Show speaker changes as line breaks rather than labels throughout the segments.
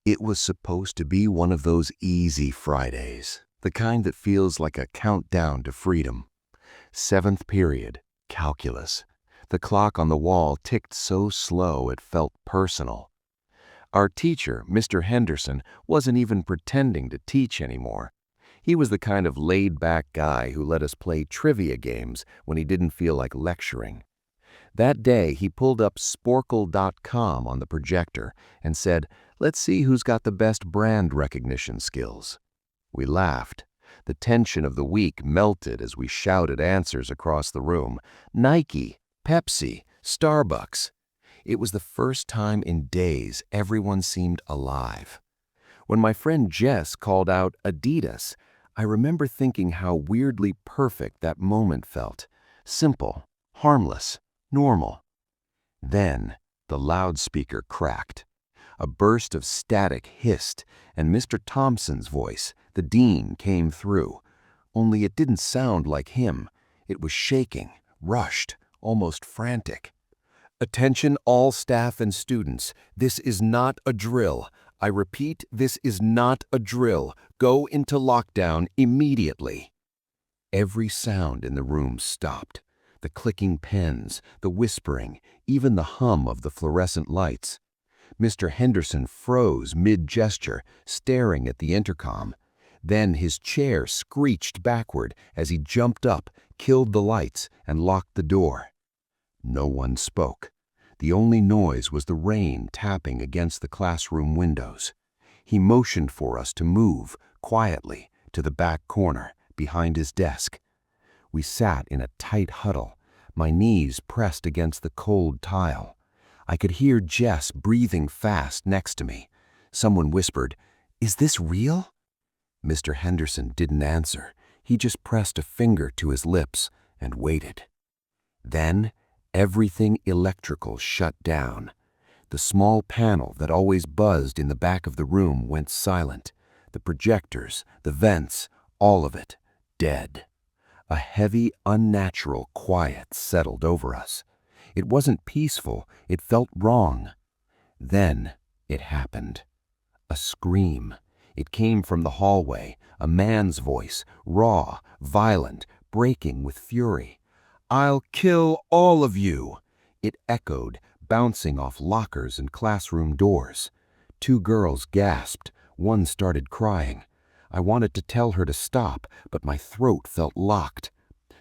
It was supposed to be one of those easy Fridays, the kind that feels like a countdown to freedom. Seventh period, calculus. The clock on the wall ticked so slow it felt personal. Our teacher, Mr. Henderson, wasn't even pretending to teach anymore. He was the kind of laid-back guy who let us play trivia games when he didn't feel like lecturing. That day, he pulled up Sporkle.com on the projector and said, "Let's see who's got the best brand recognition skills." We laughed. The tension of the week melted as we shouted answers across the room. Nike, Pepsi, Starbucks. It was the first time in days everyone seemed alive. When my friend Jess called out Adidas, I remember thinking how weirdly perfect that moment felt. Simple, harmless, normal. Then the loudspeaker cracked. A burst of static hissed, and Mr. Thompson's voice, the dean, came through. Only it didn't sound like him. It was shaking, rushed, almost frantic. "Attention all staff and students. This is not a drill. I repeat, this is not a drill. Go into lockdown immediately." Every sound in the room stopped. The clicking pens, the whispering, even the hum of the fluorescent lights. Mr. Henderson froze mid-gesture, staring at the intercom. Then his chair screeched backward as he jumped up, killed the lights, and locked the door. No one spoke. The only noise was the rain tapping against the classroom windows. He motioned for us to move, quietly, to the back corner, behind his desk. We sat in a tight huddle, my knees pressed against the cold tile. I could hear Jess breathing fast next to me. Someone whispered, "Is this real?" Mr. Henderson didn't answer. He just pressed a finger to his lips and waited. Then, everything electrical shut down. The small panel that always buzzed in the back of the room went silent. The projectors, the vents, all of it, dead. A heavy, unnatural quiet settled over us. It wasn't peaceful, it felt wrong. Then it happened. A scream. It came from the hallway, a man's voice, raw, violent, breaking with fury. "I'll kill all of you!" It echoed, bouncing off lockers and classroom doors. Two girls gasped. One started crying. I wanted to tell her to stop, but my throat felt locked.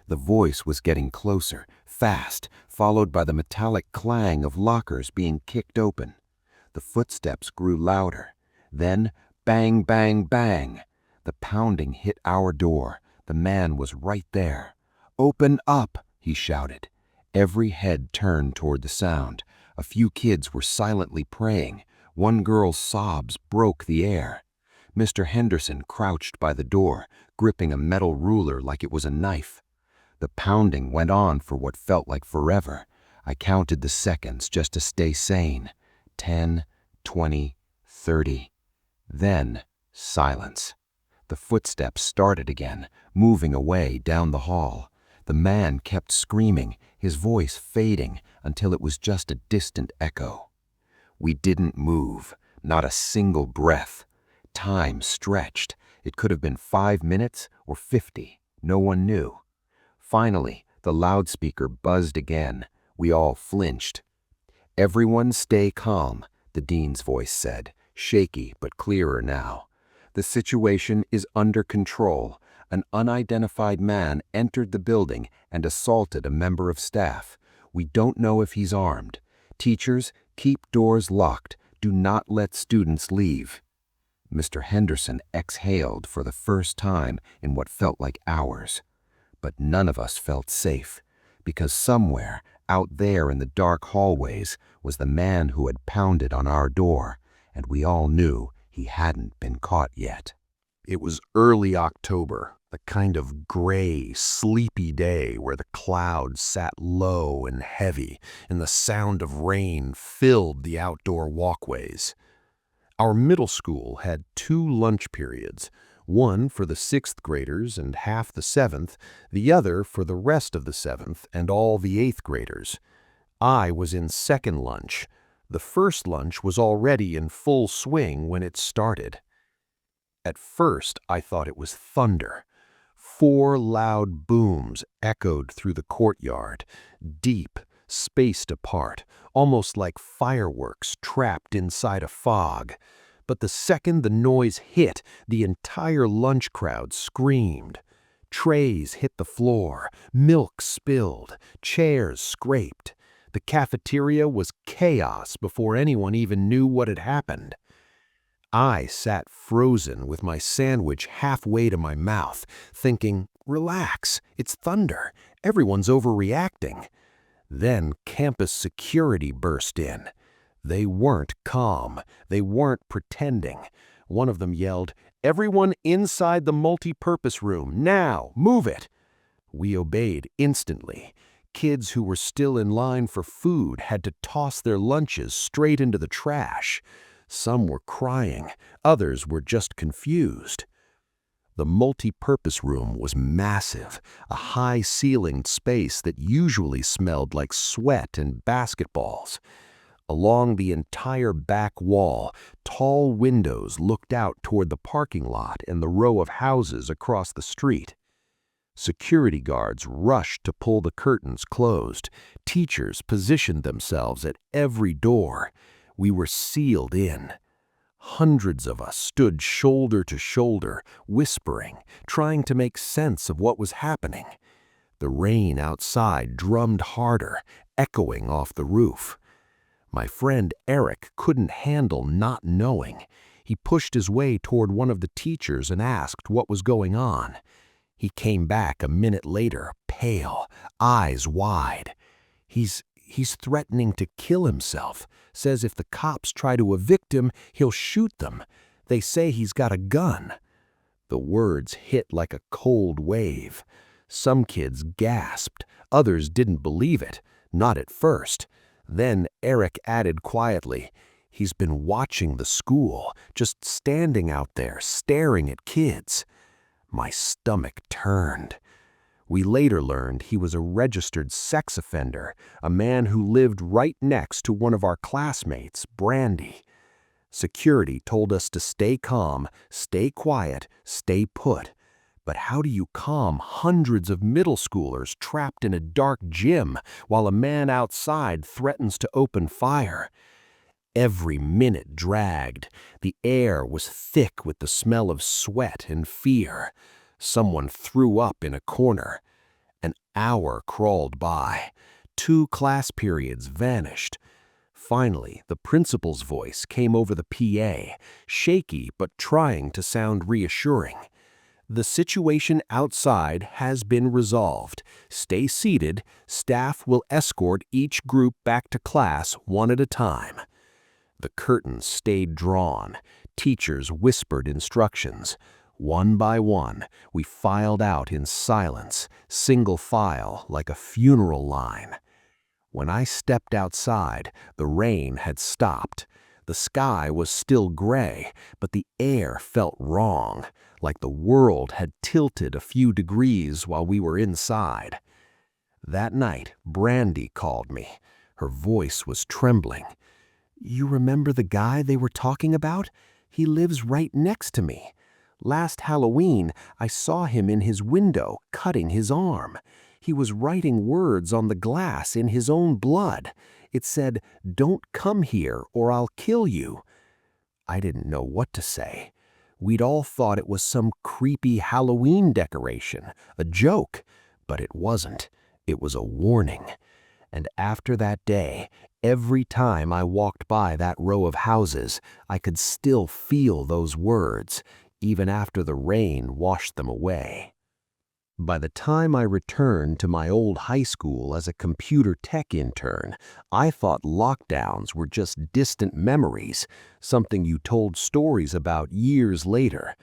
The voice was getting closer, fast, followed by the metallic clang of lockers being kicked open. The footsteps grew louder. Then, bang, bang, bang. The pounding hit our door. The man was right there. "Open up!" he shouted. Every head turned toward the sound. A few kids were silently praying. One girl's sobs broke the air. Mr. Henderson crouched by the door, gripping a metal ruler like it was a knife. The pounding went on for what felt like forever. I counted the seconds just to stay sane. 10, 20, 30. Then, silence. The footsteps started again, moving away down the hall. The man kept screaming, his voice fading until it was just a distant echo. We didn't move, not a single breath. Time stretched. It could have been 5 minutes or 50. No one knew. Finally, the loudspeaker buzzed again. We all flinched. "Everyone stay calm," the dean's voice said, shaky but clearer now. "The situation is under control. An unidentified man entered the building and assaulted a member of staff. We don't know if he's armed. Teachers, keep doors locked. Do not let students leave." Mr. Henderson exhaled for the first time in what felt like hours. But none of us felt safe, because somewhere out there in the dark hallways was the man who had pounded on our door, and we all knew he hadn't been caught yet. It was early October, the kind of gray, sleepy day where the clouds sat low and heavy, and the sound of rain filled the outdoor walkways. Our middle school had 2 lunch periods, one for the 6th graders and half the 7th, the other for the rest of the 7th and all the 8th graders. I was in second lunch.
The first lunch was already in full swing when it started. At first, I thought it was thunder. 4 loud booms echoed through the courtyard, deep, spaced apart, almost like fireworks trapped inside a fog. But the second the noise hit, the entire lunch crowd screamed. Trays hit the floor, milk spilled, chairs scraped. The cafeteria was chaos before anyone even knew what had happened. I sat frozen with my sandwich halfway to my mouth, thinking, relax, it's thunder, everyone's overreacting. Then campus security burst in. They weren't calm, they weren't pretending. One of them yelled, "Everyone inside the multi-purpose room, now, move it!" We obeyed instantly. Kids who were still in line for food had to toss their lunches straight into the trash. Some were crying, others were just confused. The multi-purpose room was massive, a high-ceilinged space that usually smelled like sweat and basketballs. Along the entire back wall, tall windows looked out toward the parking lot and the row of houses across the street. Security guards rushed to pull the curtains closed. Teachers positioned themselves at every door. We were sealed in. Hundreds of us stood shoulder to shoulder, whispering, trying to make sense of what was happening. The rain outside drummed harder, echoing off the roof. My friend Eric couldn't handle not knowing. He pushed his way toward one of the teachers and asked what was going on. He came back a minute later, pale, eyes wide. He's threatening to kill himself. Says if the cops try to evict him, he'll shoot them. They say he's got a gun. The words hit like a cold wave. Some kids gasped. Others didn't believe it, not at first. Then Eric added quietly, "He's been watching the school, just standing out there, staring at kids." My stomach turned. We later learned he was a registered sex offender, a man who lived right next to one of our classmates, Brandy. Security told us to stay calm, stay quiet, stay put. But how do you calm hundreds of middle schoolers trapped in a dark gym while a man outside threatens to open fire? Every minute dragged. The air was thick with the smell of sweat and fear. Someone threw up in a corner. An hour crawled by. 2 class periods vanished. Finally, the principal's voice came over the PA, shaky but trying to sound reassuring. "The situation outside has been resolved. Stay seated. Staff will escort each group back to class one at a time." The curtains stayed drawn. Teachers whispered instructions. One by one, we filed out in silence, single file like a funeral line. When I stepped outside, the rain had stopped. The sky was still gray, but the air felt wrong, like the world had tilted a few degrees while we were inside. That night, Brandy called me. Her voice was trembling. "You remember the guy they were talking about? He lives right next to me. Last Halloween, I saw him in his window, cutting his arm. He was writing words on the glass in his own blood. It said, 'Don't come here or I'll kill you.'" I didn't know what to say. We'd all thought it was some creepy Halloween decoration, a joke, but it wasn't. It was a warning. And after that day, every time I walked by that row of houses, I could still feel those words, even after the rain washed them away. By the time I returned to my old high school as a computer tech intern, I thought lockdowns were just distant memories, something you told stories about years later.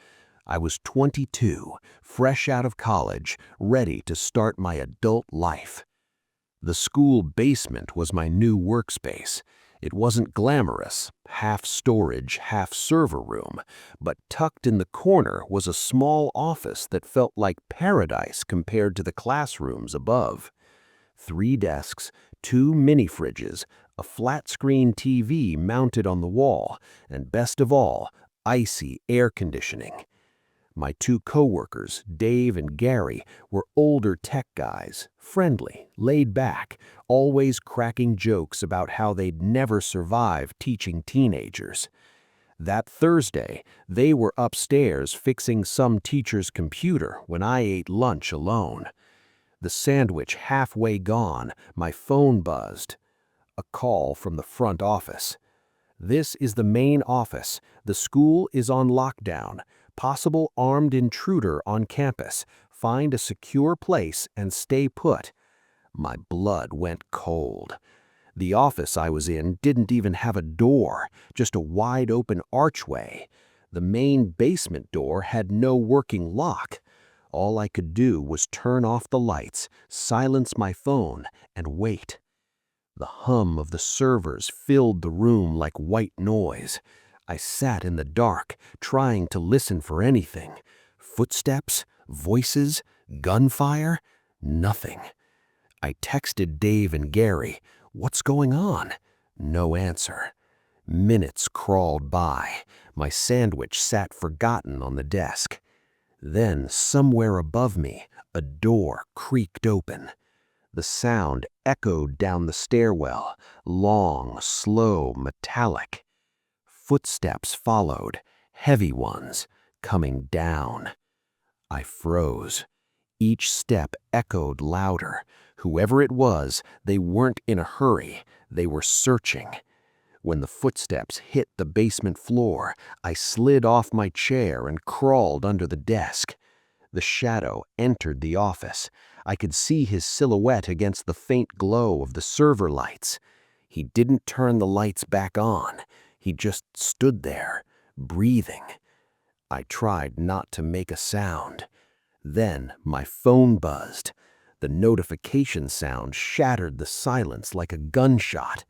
I was 22, fresh out of college, ready to start my adult life. The school basement was my new workspace. It wasn't glamorous, half storage, half server room, but tucked in the corner was a small office that felt like paradise compared to the classrooms above. 3 desks, 2 mini fridges, a flat-screen TV mounted on the wall, and best of all, icy air conditioning. My two coworkers, Dave and Gary, were older tech guys, friendly, laid back, always cracking jokes about how they'd never survive teaching teenagers. That Thursday, they were upstairs fixing some teacher's computer when I ate lunch alone. The sandwich halfway gone, my phone buzzed. A call from the front office. "This is the main office. The school is on lockdown. Possible armed intruder on campus. Find a secure place and stay put." My blood went cold. The office I was in didn't even have a door, just a wide-open archway. The main basement door had no working lock. All I could do was turn off the lights, silence my phone, and wait. The hum of the servers filled the room like white noise. I sat in the dark, trying to listen for anything. Footsteps, voices, gunfire, nothing. I texted Dave and Gary, "What's going on?" No answer. Minutes crawled by. My sandwich sat forgotten on the desk. Then, somewhere above me, a door creaked open. The sound echoed down the stairwell, long, slow, metallic. Footsteps followed, heavy ones, coming down. I froze. Each step echoed louder. Whoever it was, they weren't in a hurry. They were searching. When the footsteps hit the basement floor, I slid off my chair and crawled under the desk. The shadow entered the office. I could see his silhouette against the faint glow of the server lights. He didn't turn the lights back on. He just stood there, breathing. I tried not to make a sound. Then my phone buzzed. The notification sound shattered the silence like a gunshot.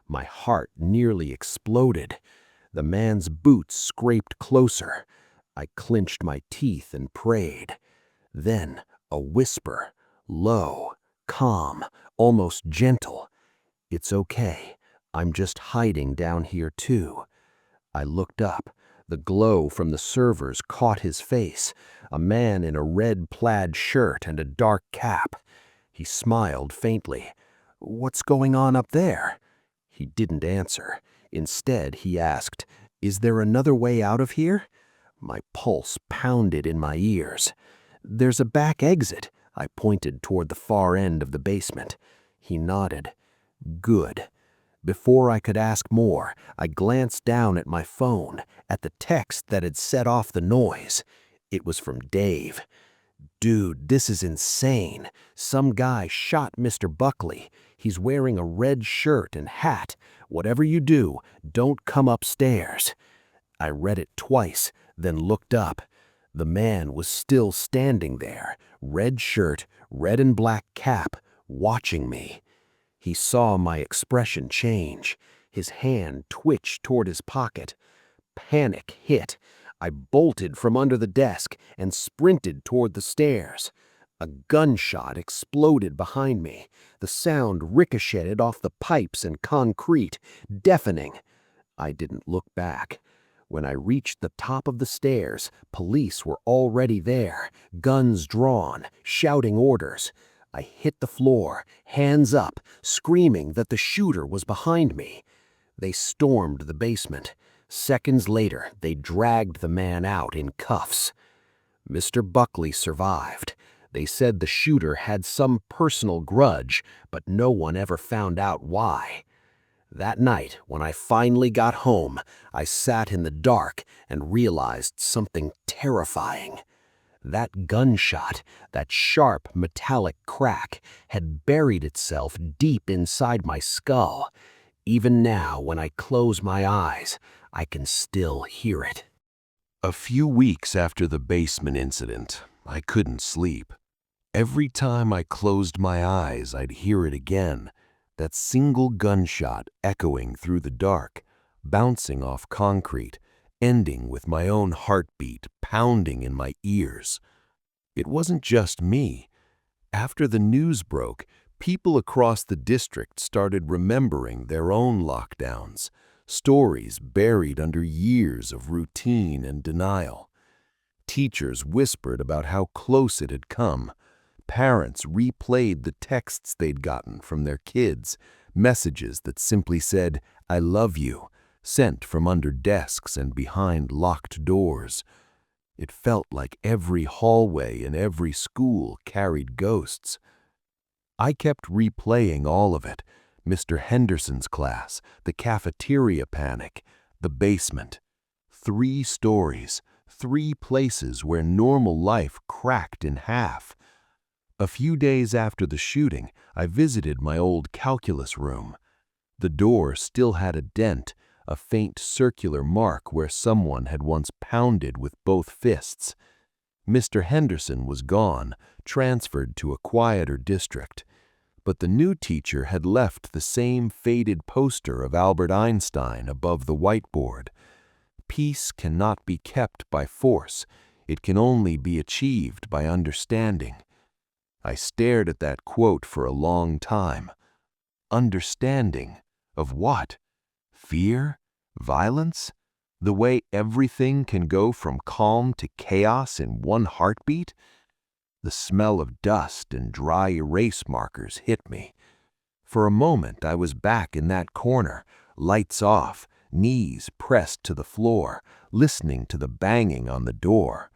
My heart nearly exploded. The man's boots scraped closer. I clenched my teeth and prayed. Then a whisper, low, calm, almost gentle. "It's okay. I'm just hiding down here too." I looked up. The glow from the servers caught his face, a man in a red plaid shirt and a dark cap. He smiled faintly. "What's going on up there?" He didn't answer. Instead, he asked, "Is there another way out of here?" My pulse pounded in my ears. "There's a back exit." I pointed toward the far end of the basement. He nodded. "Good." Before I could ask more, I glanced down at my phone, at the text that had set off the noise. It was from Dave. "Dude, this is insane. Some guy shot Mr. Buckley. He's wearing a red shirt and hat. Whatever you do, don't come upstairs." I read it twice, then looked up. The man was still standing there, red shirt, red and black cap, watching me. He saw my expression change. His hand twitched toward his pocket. Panic hit. I bolted from under the desk and sprinted toward the stairs. A gunshot exploded behind me. The sound ricocheted off the pipes and concrete, deafening. I didn't look back. When I reached the top of the stairs, police were already there, guns drawn, shouting orders. I hit the floor, hands up, screaming that the shooter was behind me. They stormed the basement. Seconds later, they dragged the man out in cuffs. Mr. Buckley survived. They said the shooter had some personal grudge, but no one ever found out why. That night, when I finally got home, I sat in the dark and realized something terrifying. That gunshot, that sharp metallic crack, had buried itself deep inside my skull. Even now, when I close my eyes, I can still hear it.
A few weeks after the basement incident, I couldn't sleep. Every time I closed my eyes, I'd hear it again, that single gunshot echoing through the dark, bouncing off concrete, ending with my own heartbeat pounding in my ears. It wasn't just me. After the news broke,
People across the district started remembering their own lockdowns, stories buried under years of routine and denial. Teachers whispered about how close it had come. Parents replayed the texts they'd gotten from their kids, messages that simply said, "I love you," sent from under desks and behind locked doors. It felt like every hallway in every school carried ghosts. I kept replaying all of it: Mr. Henderson's class, the cafeteria panic, the basement. 3 stories, 3 places where normal life cracked in half. A few days after the shooting, I visited my old calculus room. The door still had a dent, a faint circular mark where someone had once pounded with both fists. Mr. Henderson was gone, transferred to a quieter district. But the new teacher had left the same faded poster of Albert Einstein above the whiteboard. Peace cannot be kept by force. It can only be achieved by understanding. I stared at that quote for a long time. Understanding of what? Fear? Violence? The way everything can go from calm to chaos in one heartbeat? The smell of dust and dry erase markers hit me. For a moment I was back in that corner, lights off, knees pressed to the floor, listening to the banging on the door.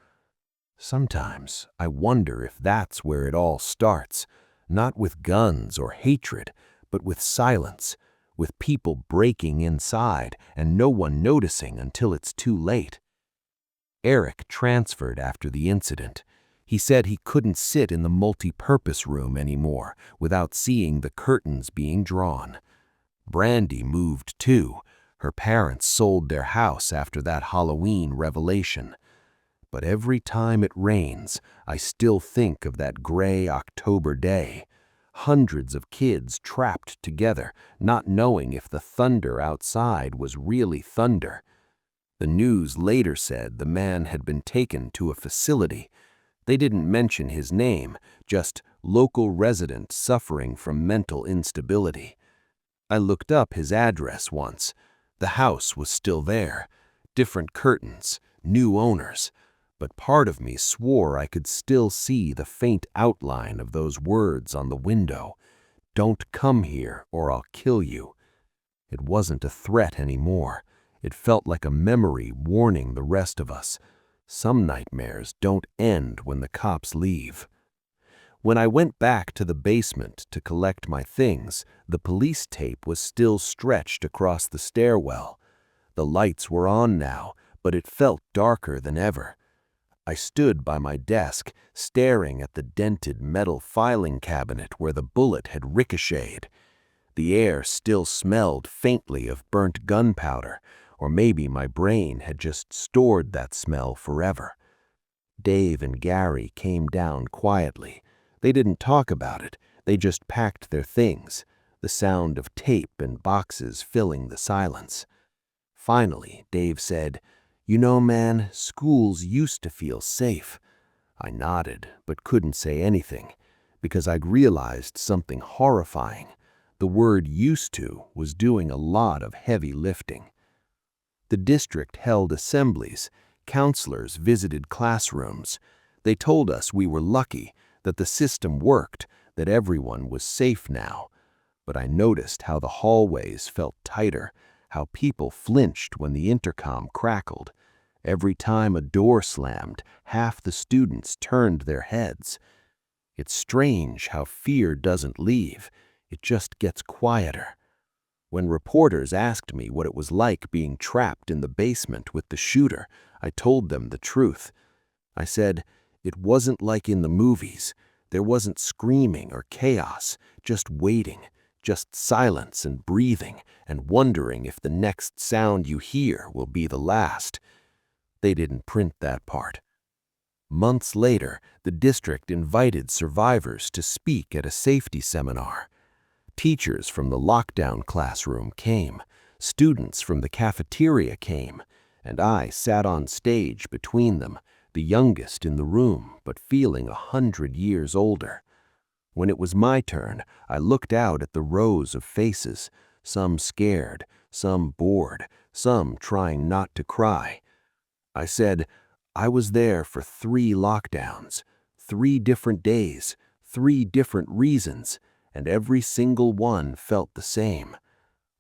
Sometimes I wonder if that's where it all starts, not with guns or hatred, but with silence, with people breaking inside and no one noticing until it's too late. Eric transferred after the incident. He said he couldn't sit in the multi-purpose room anymore without seeing the curtains being drawn. Brandy moved too. Her parents sold their house after that Halloween revelation. But every time it rains, I still think of that gray October day. Hundreds of kids trapped together, not knowing if the thunder outside was really thunder. The news later said the man had been taken to a facility. They didn't mention his name, just local resident suffering from mental instability. I looked up his address once. The house was still there. Different curtains, new owners. But part of me swore I could still see the faint outline of those words on the window. "Don't come here or I'll kill you." It wasn't a threat anymore. It felt like a memory warning the rest of us. Some nightmares don't end when the cops leave. When I went back to the basement to collect my things, the police tape was still stretched across the stairwell. The lights were on now, but it felt darker than ever. I stood by my desk, staring at the dented metal filing cabinet where the bullet had ricocheted. The air still smelled faintly of burnt gunpowder, or maybe my brain had just stored that smell forever. Dave and Gary came down quietly. They didn't talk about it, they just packed their things, the sound of tape and boxes filling the silence. Finally, Dave said, "You know, man, schools used to feel safe." I nodded, but couldn't say anything, because I'd realized something horrifying. The word "used to" was doing a lot of heavy lifting. The district held assemblies. Counselors visited classrooms. They told us we were lucky, that the system worked, that everyone was safe now. But I noticed how the hallways felt tighter, how people flinched when the intercom crackled. Every time a door slammed, half the students turned their heads. It's strange how fear doesn't leave. It just gets quieter. When reporters asked me what it was like being trapped in the basement with the shooter, I told them the truth. I said, it wasn't like in the movies. There wasn't screaming or chaos, just waiting, just silence and breathing, and wondering if the next sound you hear will be the last. They didn't print that part. Months later, the district invited survivors to speak at a safety seminar. Teachers from the lockdown classroom came, students from the cafeteria came, and I sat on stage between them, the youngest in the room, but feeling 100 years older. When it was my turn, I looked out at the rows of faces, some scared, some bored, some trying not to cry. I said, I was there for 3 lockdowns, 3 different days, 3 different reasons, and every single one felt the same.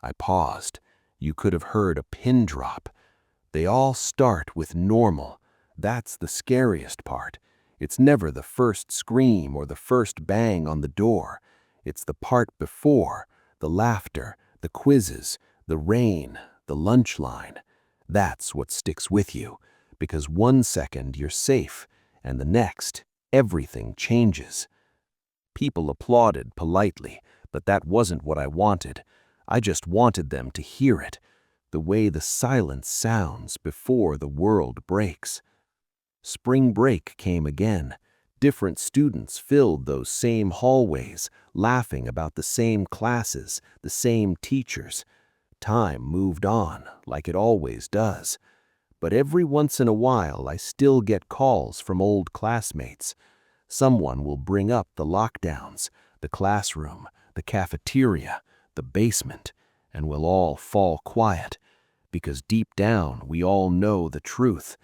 I paused. You could have heard a pin drop. They all start with normal. That's the scariest part. It's never the first scream or the first bang on the door. It's the part before, the laughter, the quizzes, the rain, the lunch line. That's what sticks with you, because one second you're safe, and the next, everything changes. People applauded politely, but that wasn't what I wanted. I just wanted them to hear it, the way the silence sounds before the world breaks. Spring break came again. Different students filled those same hallways, laughing about the same classes, the same teachers. Time moved on, like it always does. But every once in a while, I still get calls from old classmates. Someone will bring up the lockdowns, the classroom, the cafeteria, the basement, and we'll all fall quiet, because deep down we all know the truth.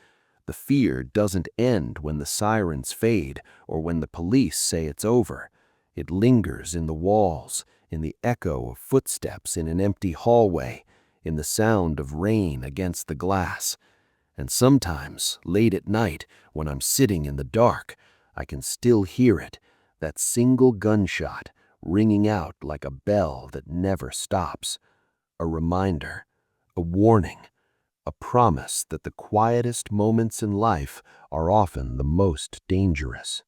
The fear doesn't end when the sirens fade or when the police say it's over. It lingers in the walls, in the echo of footsteps in an empty hallway, in the sound of rain against the glass. And sometimes, late at night, when I'm sitting in the dark, I can still hear it, that single gunshot ringing out like a bell that never stops. A reminder, a warning, a promise that the quietest moments in life are often the most dangerous.